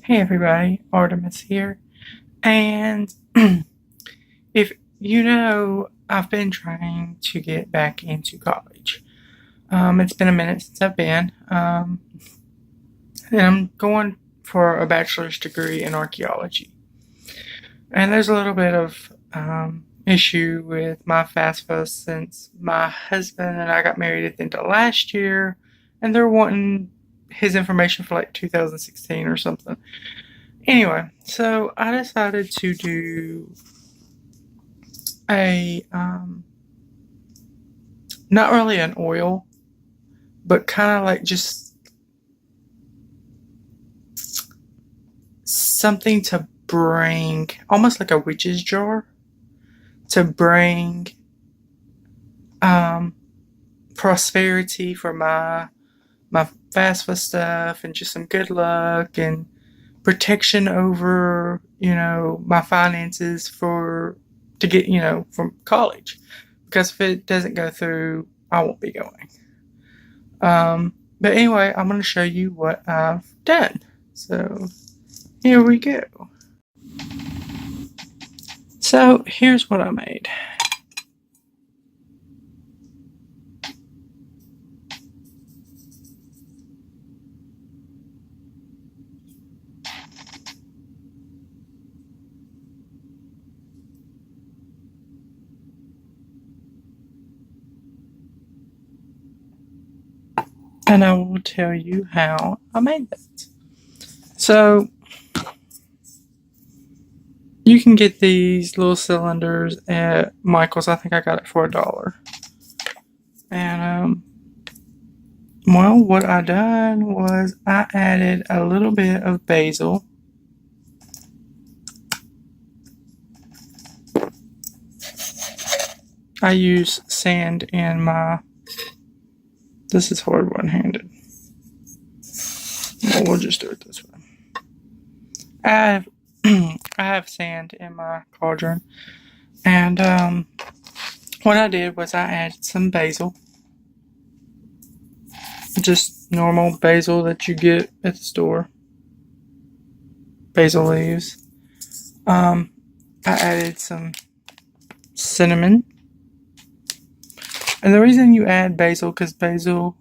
Hey everybody, Artemis here. And if you know, I've been trying to get back into college. It's been a minute since I've been. And I'm going for a bachelor's degree in archaeology. And there's a little bit of issue with my FAFSA since my husband and I got married at the end of last year, and they're wanting his information for like 2016 or something. Anyway, so I decided to do a, not really an oil, but kind of like just something to bring, almost like a witch's jar, to bring prosperity for my FAFSA stuff and just some good luck and protection over, my finances to get, from college. Because if it doesn't go through, I won't be going. But anyway, I'm going to show you what I've done. So here we go. So here's what I made. And I will tell you how I made that. So you can get these little cylinders at Michael's. I think I got it for $1. And well, what I done was I added a little bit of basil. I use sand in my. This is hard one-handed. Well, we'll just do it this way. I have sand in my cauldron, and what I did was I added some basil, just normal basil that you get at the store, basil leaves. I added some cinnamon. And the reason you add basil, because basil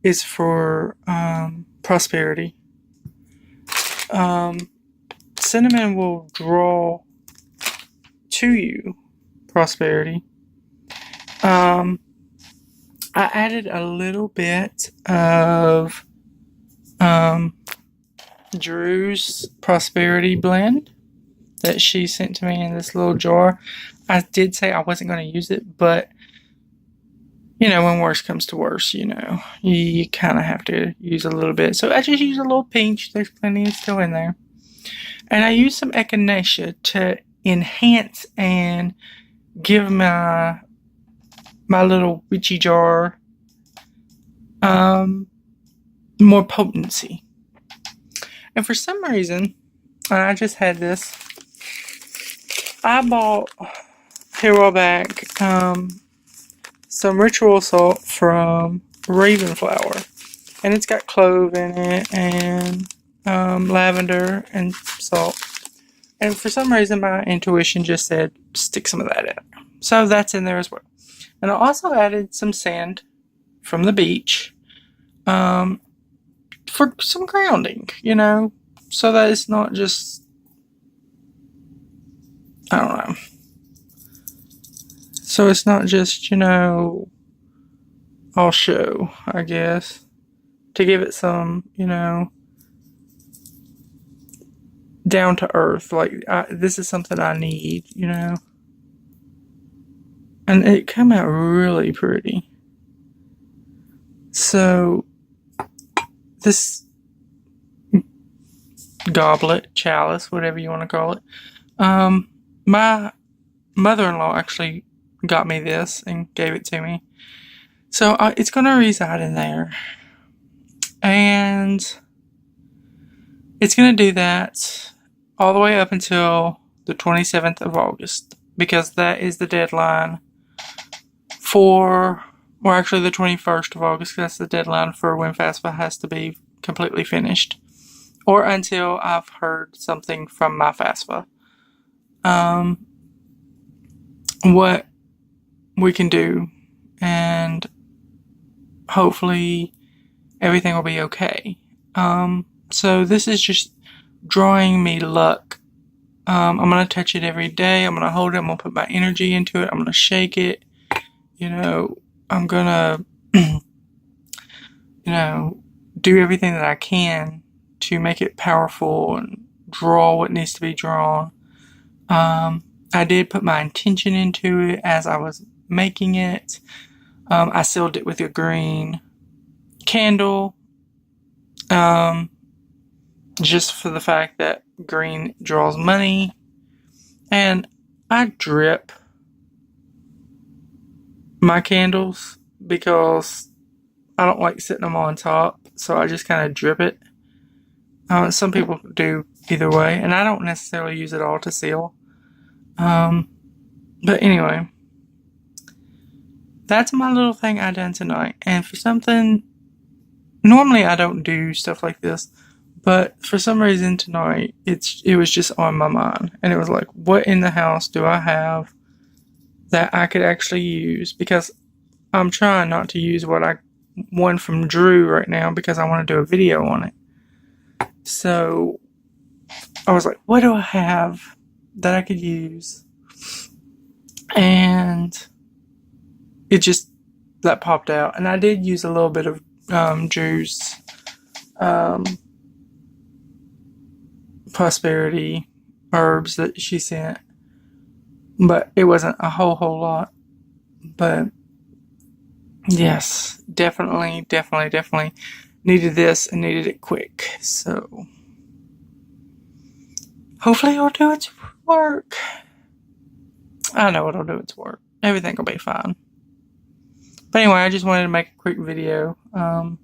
is for prosperity. Cinnamon will draw to you prosperity. I added a little bit of Drew's prosperity blend that she sent to me in this little jar. I did say I wasn't going to use it, but when worse comes to worse, you kind of have to use a little bit. So I just use a little pinch. There's plenty still in there. And I use some echinacea to enhance and give my little witchy jar more potency. And for some reason, I just had this. I bought here a while back some ritual salt from Ravenflower, and it's got clove in it and lavender and salt. And for some reason, my intuition just said stick some of that in. So that's in there as well. And I also added some sand from the beach for some grounding, so that it's not just, I don't know. So it's not just, all show, I guess. To give it some, down to earth. Like, this is something I need, And it came out really pretty. So, this goblet, chalice, whatever you want to call it. My mother-in-law actually got me this and gave it to me. So it's going to reside in there. And it's going to do that all the way up until the 27th of August. Because that is the deadline for, or actually the 21st of August. That's the deadline for when FAFSA has to be completely finished, or until I've heard something from my FAFSA. What we can do, and hopefully everything will be okay. So this is just drawing me luck. I'm going to touch it every day. I'm going to hold it. I'm going to put my energy into it. I'm going to shake it. I'm going to, do everything that I can to make it powerful and draw what needs to be drawn. I did put my intention into it as I was making it. I sealed it with a green candle, just for the fact that green draws money. And I drip my candles because I don't like sitting them on top, so I just kind of drip it. Some people do either way, and I don't necessarily use it all to seal. But anyway, that's my little thing I done tonight. And for something, normally I don't do stuff like this, but for some reason tonight, it was just on my mind. And it was like, what in the house do I have that I could actually use? Because I'm trying not to use what I won from Drew right now because I want to do a video on it. So I was like, what do I have that I could use? And it just, that popped out. And I did use a little bit of Drew's prosperity herbs that she sent, but it wasn't a whole lot. But yes, definitely needed this and needed it quick. So hopefully it'll do its work. I know it'll do its work. Everything will be fine. But anyway, I just wanted to make a quick video on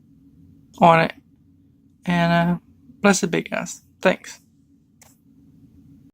it. And blessed be, guys. Thanks.